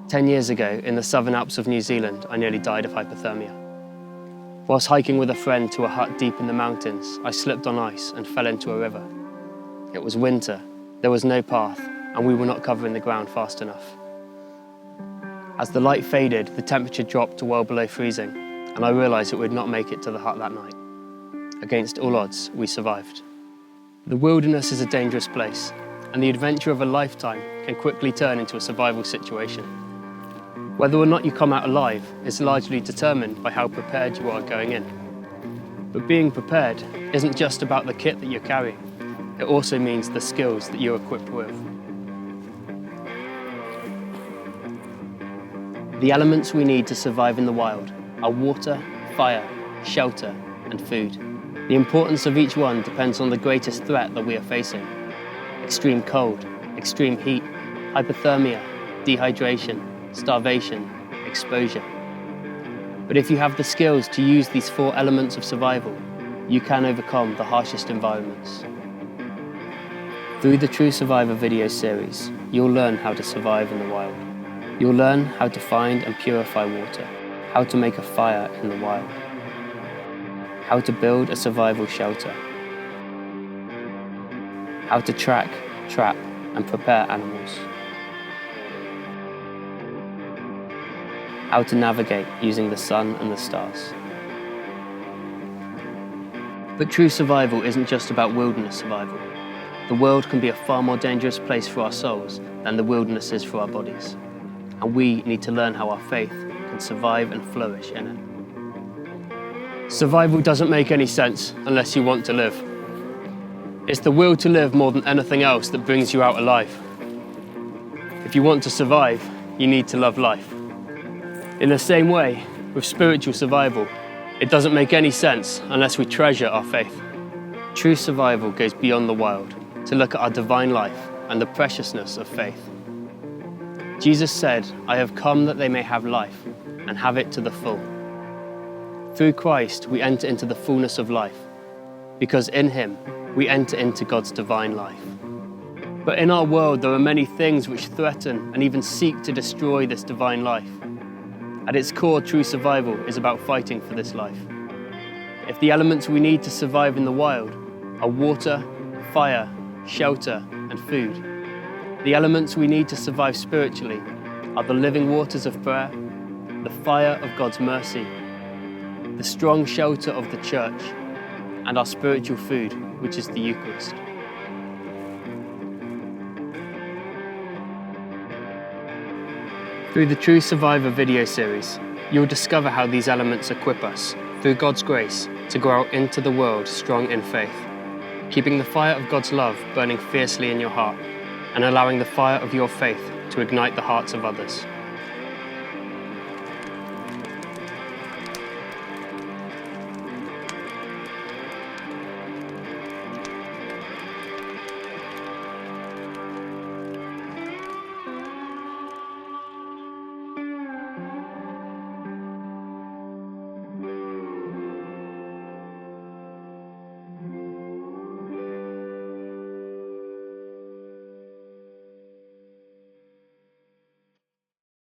10 years ago, in the Southern Alps of New Zealand, I nearly died of hypothermia. Whilst hiking with a friend to a hut deep in the mountains, I slipped on ice and fell into a river. It was winter, there was no path, and we were not covering the ground fast enough. As the light faded, the temperature dropped to well below freezing, and I realised that we'd not make it to the hut that night. Against all odds, we survived. The wilderness is a dangerous place, and the adventure of a lifetime can quickly turn into a survival situation. Whether or not you come out alive is largely determined by how prepared you are going in. But being prepared isn't just about the kit that you're carrying, it also means the skills that you're equipped with. The elements we need to survive in the wild are water, fire, shelter, and food. The importance of each one depends on the greatest threat that we are facing. Extreme cold, extreme heat, hypothermia, dehydration, starvation, exposure. But if you have the skills to use these 4 elements of survival, you can overcome the harshest environments. Through the True Survivor video series, you'll learn how to survive in the wild. You'll learn how to find and purify water, how to make a fire in the wild, how to build a survival shelter, how to track, trap, and prepare animals, how to navigate using the sun and the stars. But true survival isn't just about wilderness survival. The world can be a far more dangerous place for our souls than the wilderness is for our bodies. And we need to learn how our faith can survive and flourish in it. Survival doesn't make any sense unless you want to live. It's the will to live more than anything else that brings you out alive. If you want to survive, you need to love life. In the same way, with spiritual survival, it doesn't make any sense unless we treasure our faith. True survival goes beyond the wild to look at our divine life and the preciousness of faith. Jesus said, "I have come that they may have life and have it to the full." Through Christ, we enter into the fullness of life, because in Him, we enter into God's divine life. But in our world, there are many things which threaten and even seek to destroy this divine life. At its core, true survival is about fighting for this life. If the elements we need to survive in the wild are water, fire, shelter, and food, the elements we need to survive spiritually are the living waters of prayer, the fire of God's mercy, the strong shelter of the church, and our spiritual food, which is the Eucharist. Through the True Survivor video series, you'll discover how these elements equip us, through God's grace, to go out into the world strong in faith, keeping the fire of God's love burning fiercely in your heart, and allowing the fire of your faith to ignite the hearts of others.